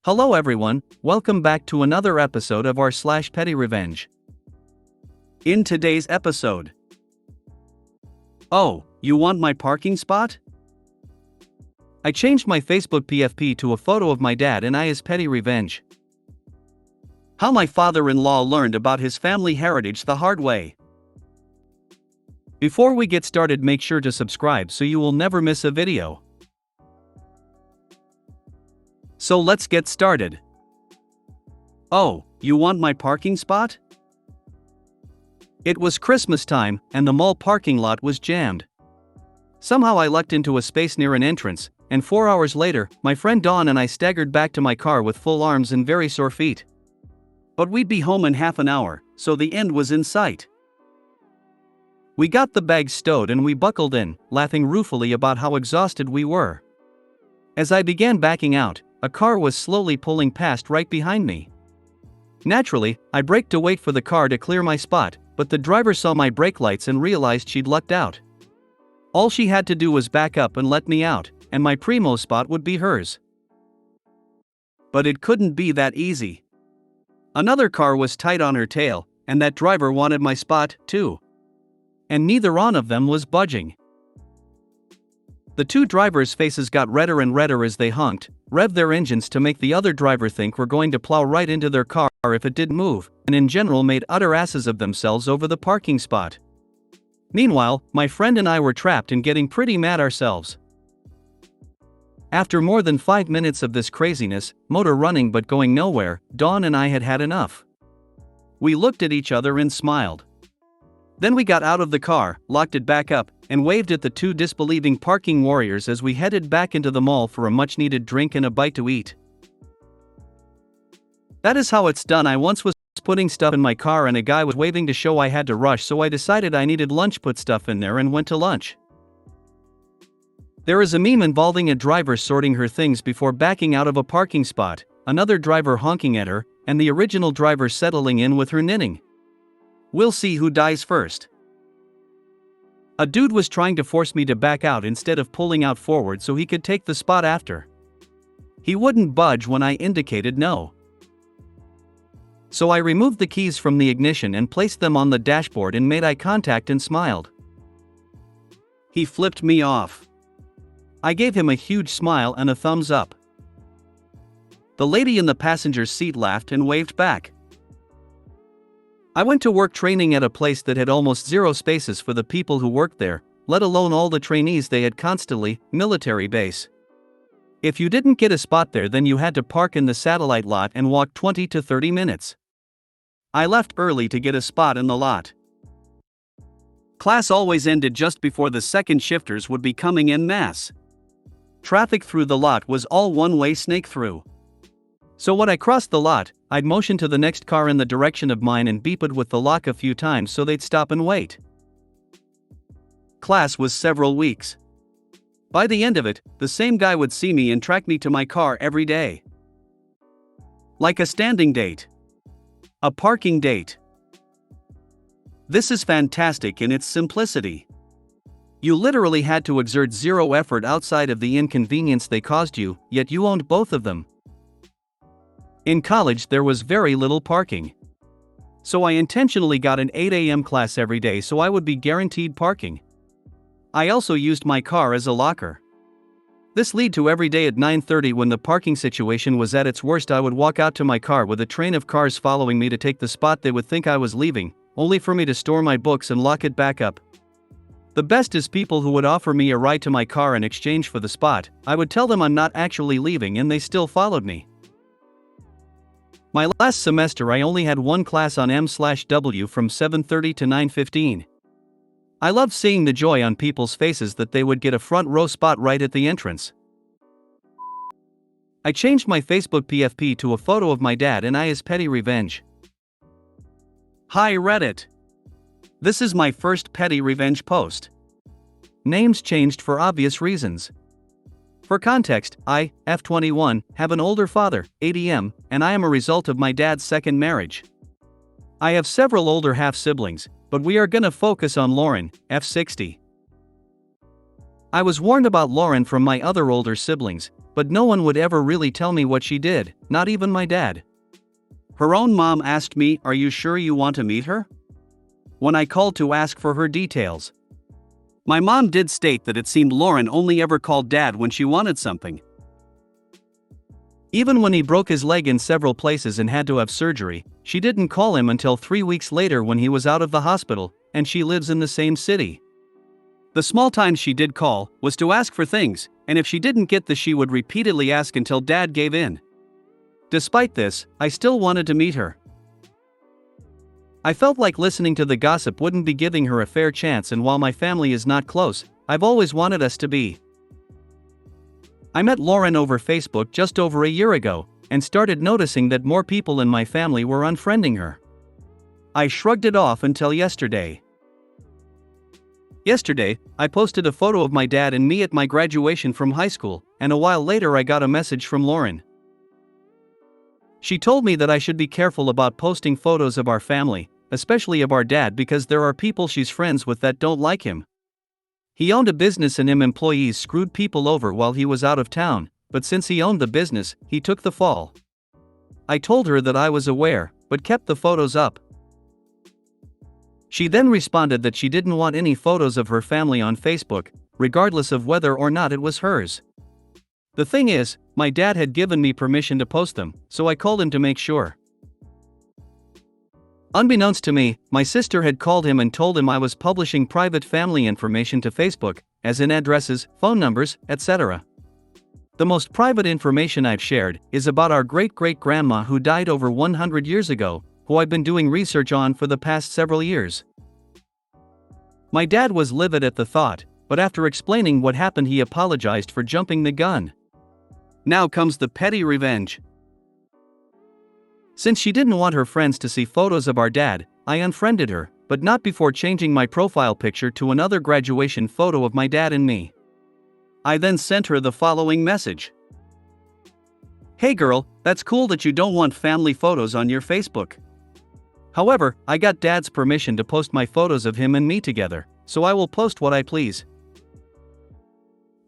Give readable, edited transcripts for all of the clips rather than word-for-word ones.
Hello everyone, welcome back to another episode of our Petty Revenge. In today's episode. Oh, you want my parking spot? I changed my Facebook PFP to a photo of my dad and I as petty revenge. How my father-in-law learned about his family heritage the hard way. Before we get started, make sure to subscribe so you will never miss a video. So let's get started. Oh, you want my parking spot? It was Christmas time, and the mall parking lot was jammed. Somehow I lucked into a space near an entrance, and 4 hours later, my friend Dawn and I staggered back to my car with full arms and very sore feet. But we'd be home in half an hour, so the end was in sight. We got the bags stowed and we buckled in, laughing ruefully about how exhausted we were. As I began backing out, a car was slowly pulling past right behind me. Naturally, I braked to wait for the car to clear my spot, but the driver saw my brake lights and realized she'd lucked out. All she had to do was back up and let me out, and my primo spot would be hers. But it couldn't be that easy. Another car was tight on her tail, and that driver wanted my spot, too. And neither one of them was budging. The two drivers' faces got redder and redder as they honked, revved their engines to make the other driver think we're going to plow right into their car if it didn't move, and in general made utter asses of themselves over the parking spot. Meanwhile, my friend and I were trapped and getting pretty mad ourselves. After more than 5 minutes of this craziness, motor running but going nowhere, Dawn and I had had enough. We looked at each other and smiled. Then we got out of the car, locked it back up, and waved at the two disbelieving parking warriors as we headed back into the mall for a much-needed drink and a bite to eat. That is how it's done. I once was putting stuff in my car and a guy was waving to show I had to rush, so I decided I needed lunch, put stuff in there and went to lunch. There is a meme involving a driver sorting her things before backing out of a parking spot, another driver honking at her, and the original driver settling in with her knitting. We'll see who dies first. A dude was trying to force me to back out instead of pulling out forward so he could take the spot after. He wouldn't budge when I indicated no. So I removed the keys from the ignition and placed them on the dashboard and made eye contact and smiled. He flipped me off. I gave him a huge smile and a thumbs up. The lady in the passenger's seat laughed and waved back. I went to work training at a place that had almost zero spaces for the people who worked there, let alone all the trainees they had constantly, military base. If you didn't get a spot there, then you had to park in the satellite lot and walk 20 to 30 minutes. I left early to get a spot in the lot. Class always ended just before the second shifters would be coming en masse. Traffic through the lot was all one-way snake through. So when I crossed the lot, I'd motion to the next car in the direction of mine and beep it with the lock a few times so they'd stop and wait. Class was several weeks. By the end of it, the same guy would see me and track me to my car every day. Like a standing date. A parking date. This is fantastic in its simplicity. You literally had to exert zero effort outside of the inconvenience they caused you, yet you owned both of them. In college there was very little parking. So I intentionally got an 8 a.m. class every day so I would be guaranteed parking. I also used my car as a locker. This led to every day at 9:30 when the parking situation was at its worst, I would walk out to my car with a train of cars following me to take the spot they would think I was leaving, only for me to store my books and lock it back up. The best is people who would offer me a ride to my car in exchange for the spot. I would tell them I'm not actually leaving and they still followed me. My last semester I only had one class on M/W from 7:30 to 9:15. I loved seeing the joy on people's faces that they would get a front row spot right at the entrance. I changed my Facebook PFP to a photo of my dad and I as petty revenge. Hi Reddit. This is my first petty revenge post. Names changed for obvious reasons. For context, I, F21, have an older father, ADM, and I am a result of my dad's second marriage. I have several older half-siblings, but we are gonna focus on Lauren, F60. I was warned about Lauren from my other older siblings, but no one would ever really tell me what she did, not even my dad. Her own mom asked me, "Are you sure you want to meet her?" when I called to ask for her details. My mom did state that it seemed Lauren only ever called Dad when she wanted something. Even when he broke his leg in several places and had to have surgery, she didn't call him until 3 weeks later when he was out of the hospital, and she lives in the same city. The small times she did call was to ask for things, and if she didn't get this, she would repeatedly ask until Dad gave in. Despite this, I still wanted to meet her. I felt like listening to the gossip wouldn't be giving her a fair chance, and while my family is not close, I've always wanted us to be. I met Lauren over Facebook just over a year ago, and started noticing that more people in my family were unfriending her. I shrugged it off until yesterday. Yesterday, I posted a photo of my dad and me at my graduation from high school, and a while later I got a message from Lauren. She told me that I should be careful about posting photos of our family, especially of our dad, because there are people she's friends with that don't like him. He owned a business and him employees screwed people over while he was out of town, but since he owned the business, he took the fall. I told her that I was aware, but kept the photos up. She then responded that she didn't want any photos of her family on Facebook, regardless of whether or not it was hers. The thing is, my dad had given me permission to post them, so I called him to make sure. Unbeknownst to me, my sister had called him and told him I was publishing private family information to Facebook, as in addresses, phone numbers, etc. The most private information I've shared is about our great-great-grandma who died over 100 years ago, who I've been doing research on for the past several years. My dad was livid at the thought, but after explaining what happened, he apologized for jumping the gun. Now comes the petty revenge. Since she didn't want her friends to see photos of our dad, I unfriended her, but not before changing my profile picture to another graduation photo of my dad and me. I then sent her the following message. "Hey girl, that's cool that you don't want family photos on your Facebook. However, I got Dad's permission to post my photos of him and me together, so I will post what I please.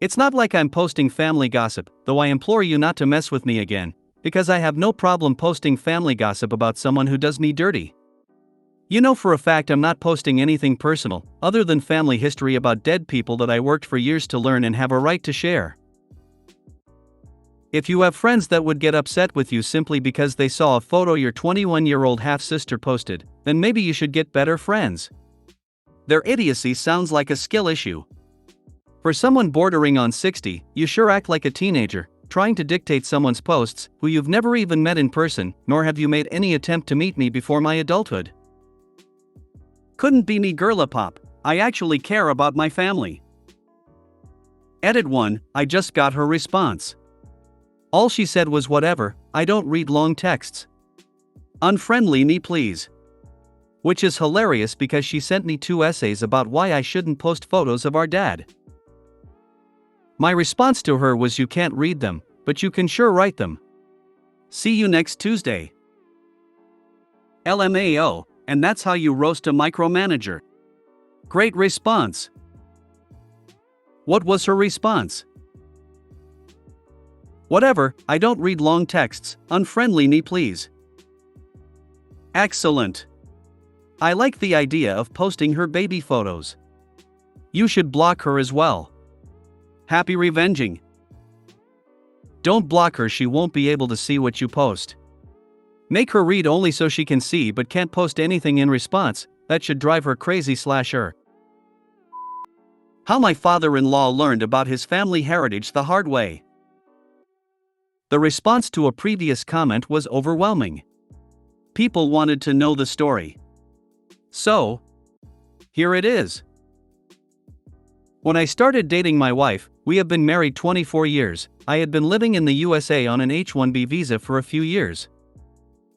It's not like I'm posting family gossip, though I implore you not to mess with me again, because I have no problem posting family gossip about someone who does me dirty. You know for a fact I'm not posting anything personal, other than family history about dead people that I worked for years to learn and have a right to share. If you have friends that would get upset with you simply because they saw a photo your 21-year-old half-sister posted, then maybe you should get better friends. Their idiocy sounds like a skill issue. For someone bordering on 60, you sure act like a teenager, trying to dictate someone's posts, who you've never even met in person, nor have you made any attempt to meet me before my adulthood. Couldn't be me girlapop, I actually care about my family." Edit 1, I just got her response. All she said was whatever, I don't read long texts. Unfriendly me please. Which is hilarious because she sent me 2 essays about why I shouldn't post photos of our dad. My response to her was, you can't read them, but you can sure write them. See you next Tuesday. LMAO, and that's how you roast a micromanager. Great response. What was her response? Whatever, I don't read long texts, unfriendly me please. Excellent. I like the idea of posting her baby photos. You should block her as well. Happy revenging. Don't block her, she won't be able to see what you post. Make her read only so she can see but can't post anything in response, that should drive her crazy / How my father-in-law learned about his family heritage the hard way. The response to a previous comment was overwhelming. People wanted to know the story. So, here it is. When I started dating my wife, we have been married 24 years, I had been living in the USA on an H-1B visa for a few years.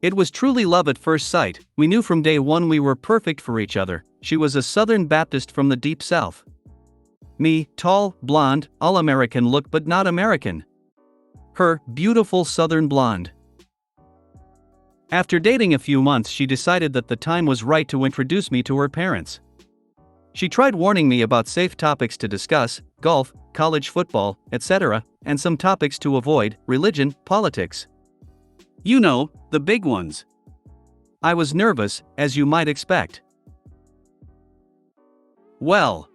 It was truly love at first sight, we knew from day one we were perfect for each other. She was a Southern Baptist from the deep South. Me, tall, blonde, all-American look but not American. Her, beautiful Southern blonde. After dating a few months, she decided that the time was right to introduce me to her parents. She tried warning me about safe topics to discuss: golf, college football, etc., and some topics to avoid: religion, politics. You know, the big ones. I was nervous, as you might expect. Well,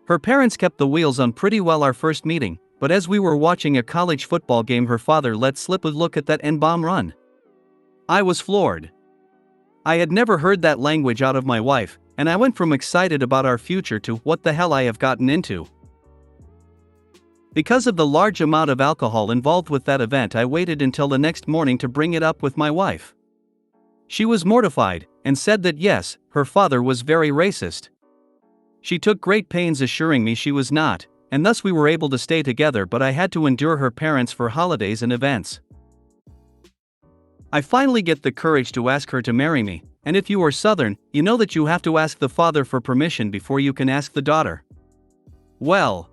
her parents kept the wheels on pretty well our first meeting, but as we were watching a college football game, her father let slip a look at that N-bomb run. I was floored. I had never heard that language out of my wife, and I went from excited about our future to what the hell I have gotten into. Because of the large amount of alcohol involved with that event, I waited until the next morning to bring it up with my wife. She was mortified, and said that yes, her father was very racist. She took great pains assuring me she was not, and thus we were able to stay together, but I had to endure her parents for holidays and events. I finally get the courage to ask her to marry me, and if you are Southern, you know that you have to ask the father for permission before you can ask the daughter. Well,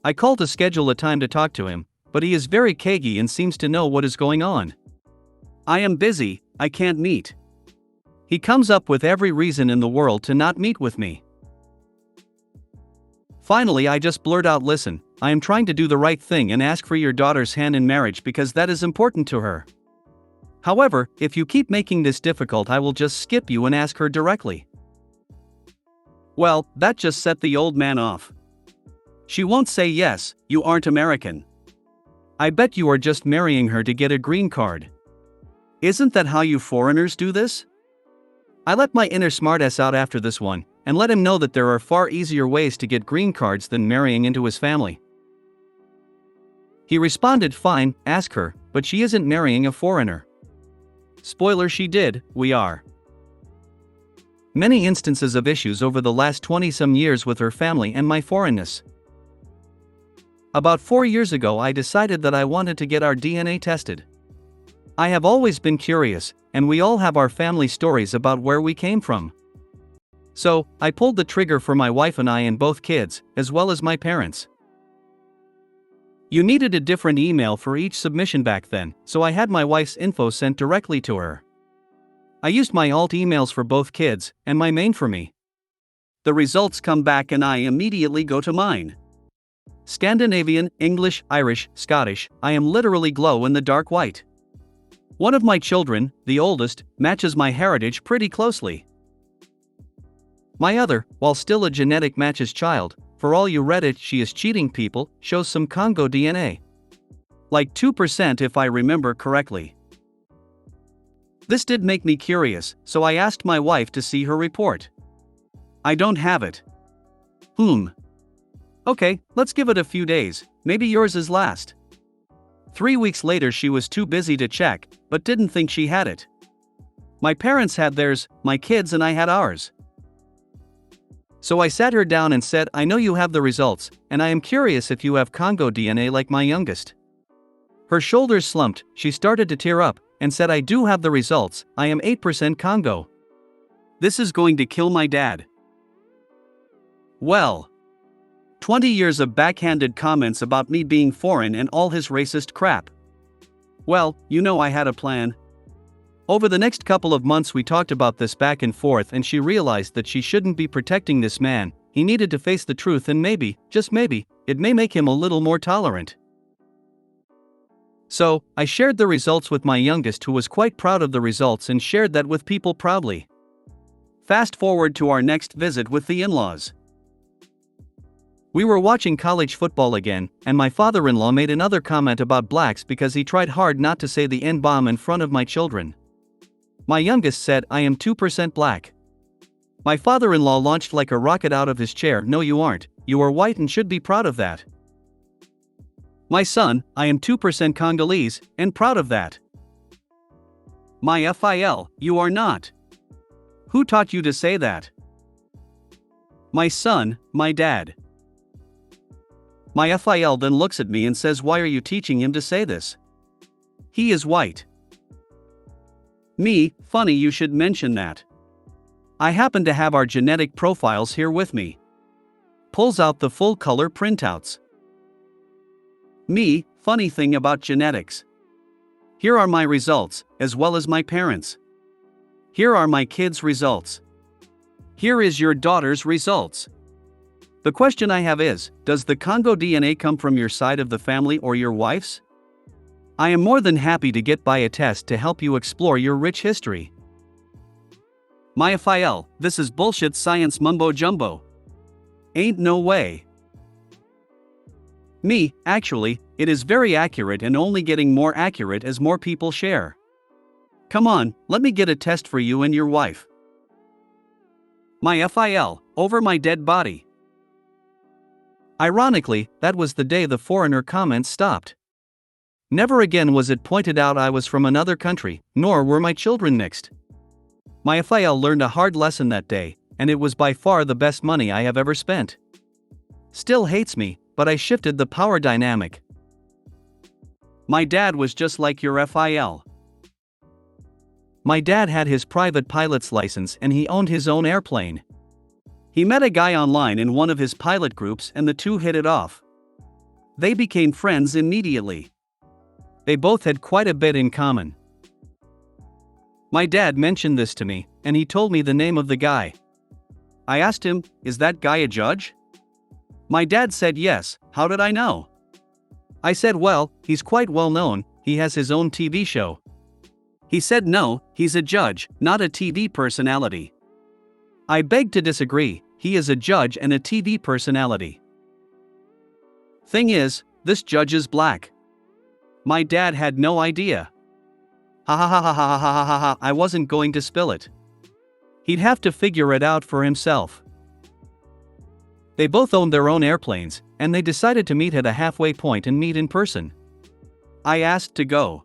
I call to schedule a time to talk to him, but he is very cagey and seems to know what is going on. I am busy, I can't meet. He comes up with every reason in the world to not meet with me. Finally, I just blurt out, listen, I am trying to do the right thing and ask for your daughter's hand in marriage because that is important to her. However, if you keep making this difficult, I will just skip you and ask her directly. Well, that just set the old man off. She won't say yes, you aren't American. I bet you are just marrying her to get a green card. Isn't that how you foreigners do this? I let my inner smartass out after this one, and let him know that there are far easier ways to get green cards than marrying into his family. He responded, fine, ask her, but she isn't marrying a foreigner. Spoiler, she did, we are. Many instances of issues over the last 20-some years with her family and my foreignness. About 4 years ago, I decided that I wanted to get our DNA tested. I have always been curious, and we all have our family stories about where we came from. So, I pulled the trigger for my wife and I and both kids, as well as my parents. You needed a different email for each submission back then, so I had my wife's info sent directly to her. I used my alt emails for both kids, and my main for me. The results come back and I immediately go to mine. Scandinavian, English, Irish, Scottish, I am literally glow in the dark white. One of my children, the oldest, matches my heritage pretty closely. My other, while still a genetic matches child, for all you Reddit she is cheating people, shows some Congo DNA. Like 2% if I remember correctly. This did make me curious, so I asked my wife to see her report. I don't have it. Okay, let's give it a few days, maybe yours is last. 3 weeks later she was too busy to check, but didn't think she had it. My parents had theirs, my kids and I had ours. So I sat her down and said, I know you have the results, and I am curious if you have Congo DNA like my youngest. Her shoulders slumped, she started to tear up, and said, I do have the results, I am 8% Congo. This is going to kill my dad. Well, 20 years of backhanded comments about me being foreign and all his racist crap. Well, you know I had a plan. Over the next couple of months we talked about this back and forth, and she realized that she shouldn't be protecting this man. He needed to face the truth, and maybe, just maybe, it may make him a little more tolerant. So, I shared the results with my youngest, who was quite proud of the results and shared that with people proudly. Fast forward to our next visit with the in-laws. We were watching college football again, and my father-in-law made another comment about blacks because he tried hard not to say the N-bomb in front of my children. My youngest said, I am 2% black. My father-in-law launched like a rocket out of his chair, no you aren't, you are white and should be proud of that. My son, I am 2% Congolese, and proud of that. My FIL, you are not. Who taught you to say that? My son, my dad. My FIL then looks at me and says, why are you teaching him to say this? He is white. Me, funny you should mention that. I happen to have our genetic profiles here with me. Pulls out the full color printouts. Me, funny thing about genetics. Here are my results, as well as my parents. Here are my kids' results. Here is your daughter's results. The question I have is, does the Congo DNA come from your side of the family or your wife's? I am more than happy to get by a test to help you explore your rich history. My FIL, this is bullshit science mumbo jumbo. Ain't no way. Me, actually, it is very accurate and only getting more accurate as more people share. Come on, let me get a test for you and your wife. My FIL, over my dead body. Ironically, that was the day the foreigner comments stopped. Never again was it pointed out I was from another country, nor were my children mixed. My FIL learned a hard lesson that day, and it was by far the best money I have ever spent. Still hates me, but I shifted the power dynamic. My dad was just like your FIL. My dad had his private pilot's license and he owned his own airplane. He met a guy online in one of his pilot groups and the two hit it off. They became friends immediately. They both had quite a bit in common. My dad mentioned this to me, and he told me the name of the guy. I asked him, "Is that guy a judge?" My dad said yes. How did I know? I said, "Well, he's quite well known, he has his own TV show." He said no, he's a judge, not a TV personality. I beg to disagree, he is a judge and a TV personality. Thing is, this judge is black. My dad had no idea. Ha ha ha ha ha ha ha ha ha, I wasn't going to spill it. He'd have to figure it out for himself. They both owned their own airplanes, and they decided to meet at a halfway point and meet in person. I asked to go.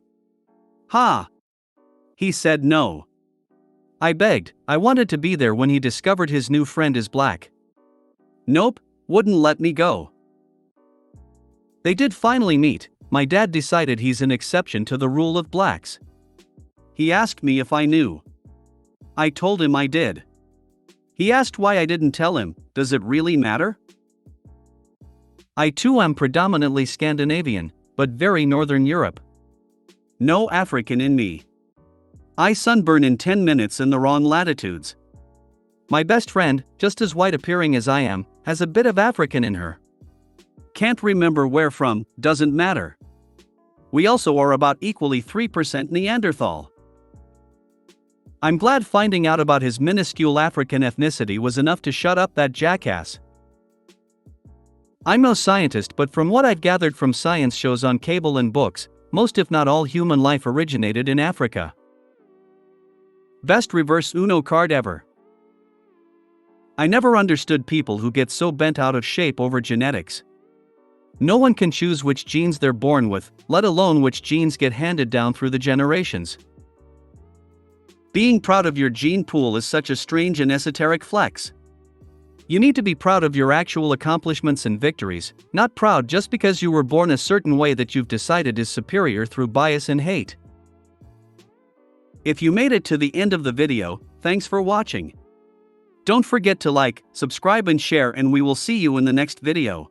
Ha! He said no. I begged, I wanted to be there when he discovered his new friend is black. Nope, wouldn't let me go. They did finally meet. My dad decided he's an exception to the rule of blacks. He asked me if I knew. I told him I did. He asked why I didn't tell him. Does it really matter? I too am predominantly Scandinavian, but very Northern Europe. No African in me. I sunburn in 10 minutes in the wrong latitudes. My best friend, just as white appearing as I am, has a bit of African in her. Can't remember where from, doesn't matter. We also are about equally 3% Neanderthal. I'm glad finding out about his minuscule African ethnicity was enough to shut up that jackass. I'm no scientist, but from what I've gathered from science shows on cable and books, most if not all human life originated in Africa. Best reverse Uno card ever. I never understood people who get so bent out of shape over genetics. No one can choose which genes they're born with, let alone which genes get handed down through the generations. Being proud of your gene pool is such a strange and esoteric flex. You need to be proud of your actual accomplishments and victories, not proud just because you were born a certain way that you've decided is superior through bias and hate. If you made it to the end of the video, thanks for watching. Don't forget to like, subscribe and share, and we will see you in the next video.